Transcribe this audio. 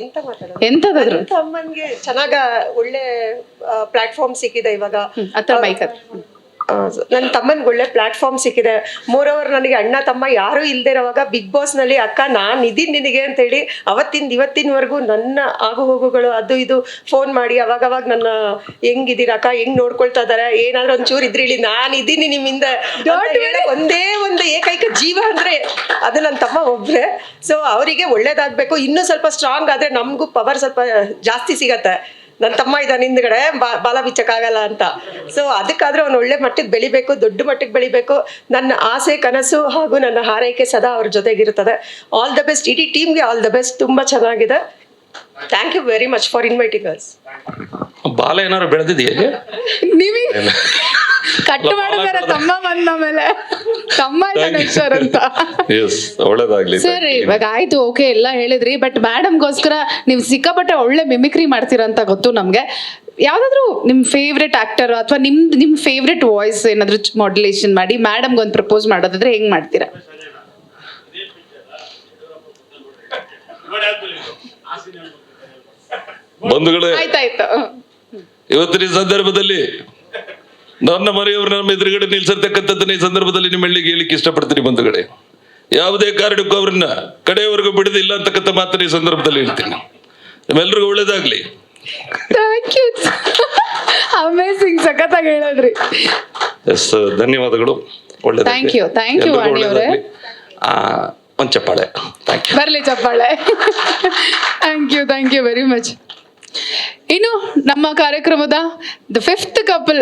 ಎಂತ ಮಾತಾಡೋದು ಎಂತದಾದ್ರು ನನ್ನ ತಮ್ಮನ್ಗೆ ಚೆನ್ನಾಗ ಒಳ್ಳೆ ಪ್ಲಾಟ್ಫಾರ್ಮ್ ಸಿಕ್ಕಿದೆ ಇವಾಗ. ಹತ್ರ ಬೈಕ್ ನನ್ನ ತಮ್ಮನ್ಗೆ ಒಳ್ಳೆ ಪ್ಲಾಟ್ಫಾರ್ಮ್ ಸಿಕ್ಕಿದೆ. ಮೋರೋವರ್ ನನಗೆ ಅಣ್ಣ ತಮ್ಮ ಯಾರು ಇಲ್ದೇ ಇರೋವಾಗ ಬಿಗ್ ಬಾಸ್ ನಲ್ಲಿ ಅಕ್ಕ ನಾನ್ ಇದೀನಿ ನಿನಗೆ ಅಂತ ಹೇಳಿ ಅವತ್ತಿಂದ ಇವತ್ತಿನವರೆಗೂ ನನ್ನ ಆಗು ಹೋಗುಗಳು ಅದು ಇದು ಫೋನ್ ಮಾಡಿ ಅವಾಗವಾಗ ನನ್ನ ಹೆಂಗಿದ್ದೀರ ಅಕ್ಕ, ಹೆಂಗ್ ನೋಡ್ಕೊಳ್ತಾ ಇದಾರೆ, ಏನಾದ್ರು ಒಂಚೂರು ಇದ್ರಿ ಹೇಳಿ ನಾನು ಇದೀನಿ ನಿಮ್ಮಿಂದ ಒಂದೇ ಒಂದು ಏಕೈಕ ಜೀವ ಅಂದ್ರೆ ಅದು ನನ್ನ ತಮ್ಮ ಒಬ್ರೆ. ಸೊ ಅವರಿಗೆ ಒಳ್ಳೇದಾಗ್ಬೇಕು, ಇನ್ನೂ ಸ್ವಲ್ಪ ಸ್ಟ್ರಾಂಗ್ ಆದ್ರೆ ನಮಗೂ ಪವರ್ ಸ್ವಲ್ಪ ಜಾಸ್ತಿ ಸಿಗತ್ತೆ. ನನ್ನ ತಮ್ಮ ಇದ್ದಾನೆ ಹಿಂದ್ಗಡೆ ಬಾಲ ಬಿಚ್ಚಕ್ಕಾಗಲ್ಲ ಅಂತ. ಸೊ ಅದಕ್ಕಾದ್ರೆ ಅವ್ನು ಒಳ್ಳೆ ಮಟ್ಟಕ್ಕೆ ಬೆಳಿಬೇಕು, ದೊಡ್ಡ ಮಟ್ಟಕ್ಕೆ ಬೆಳಿಬೇಕು. ನನ್ನ ಆಸೆ ಕನಸು ಹಾಗೂ ನನ್ನ ಹಾರೈಕೆ ಸದಾ ಅವ್ರ ಜೊತೆಗಿರುತ್ತದೆ. ಆಲ್ ದ ಬೆಸ್ಟ್, ಇಡೀ ಟೀಮ್ಗೆ ಆಲ್ ದ ಬೆಸ್ಟ್. ತುಂಬಾ ಚೆನ್ನಾಗಿದೆ. Thank you very much for inviting us. ಬಾಲ ಏನಾದ್ರು ಬೆಳೆದಿದೆಯಾ? ನಿಮಗೆ ಕಟ್ ಮಾಡಿದಾರೆ ತಮ್ಮ ಬಂದ ಮೇಲೆ ತಮ್ಮ ಸರ್ ಅಂತ. ಒಳ್ಳೇದಾಗ್ಲಿ ಸರ್. ಇವಾಗ ಆಯ್ತು, ಓಕೆ ಎಲ್ಲ ಹೇಳಿದ್ರಿ, ಬಟ್ ಮೇಡಮ್ಗೋಸ್ಕರ ನೀವು ಸಿಕ್ಕಾಪಟ್ಟೆ ಒಳ್ಳೆ ಮಿಮಿಕ್ರಿ ಮಾಡ್ತೀರಾ ಅಂತ ಗೊತ್ತು ನಮ್ಗೆ. ಯಾವ್ದಾದ್ರು ನಿಮ್ ಫೇವ್ರೆಟ್ ಆಕ್ಟರ್ ಅಥವಾ ನಿಮ್ ಫೇವ್ರೆಟ್ ವಾಯ್ಸ್ ಏನಾದ್ರು ಮಾಡ್ಯುಲೇಷನ್ ಮಾಡಿ ಮೇಡಮ್ಗೆ ಒಂದು ಪ್ರಪೋಸ್ ಮಾಡೋದಾದ್ರೆ ಹೆಂಗ್ ಮಾಡ್ತೀರಾ? ಬಂಧುಗಳೇ, ಆಯ್ತಾಯ್ತು. ಇವತ್ತಿನ ಈ ಸಂದರ್ಭದಲ್ಲಿ ನನ್ನ ಮನೆಯವರು ನಮ್ಮ ಎದುರುಗಡೆ ನಿಲ್ಸಿರ್ತಕ್ಕಂಥದ್ದನ್ನ ಈ ಸಂದರ್ಭದಲ್ಲಿ ನಿಮ್ಮ ಹಳ್ಳಿಗೆ ಹೇಳಿಕ್ಕೆ ಇಷ್ಟಪಡ್ತೀನಿ. ಬಂಧುಗಳೇ, ಯಾವುದೇ ಕಾರಣಕ್ಕೂ ಅವ್ರನ್ನ ಕಡೆಯವರೆಗೂ ಬಿಡುದಿಲ್ಲ ಅಂತಕ್ಕಂಥ ಮಾತನ್ನ ಈ ಸಂದರ್ಭದಲ್ಲಿ ಹೇಳ್ತೀನಿ. ನಿಮ್ಮೆಲ್ರಿಗೂ ಒಳ್ಳೇದಾಗ್ಲಿ. Thank you. ಅಮೇಜಿಂಗ್, ಸಖತ್ತಾಗಿ ಹೇಳಿದ್ರಿ. ಎಸ್, ಧನ್ಯವಾದಗಳು. ಥ್ಯಾಂಕ್ ಯು ವಾಣಿ ಅವರೇ. ಒಂದು ಚಪ್ಪಾಳೆ. Thank you. ಬರ್ಲಿ ಚಪ್ಪಾಳೆ. Thank you very much. ಇನ್ನು ನಮ್ಮ ಕಾರ್ಯಕ್ರಮದ ದ 5th ಕಪಲ್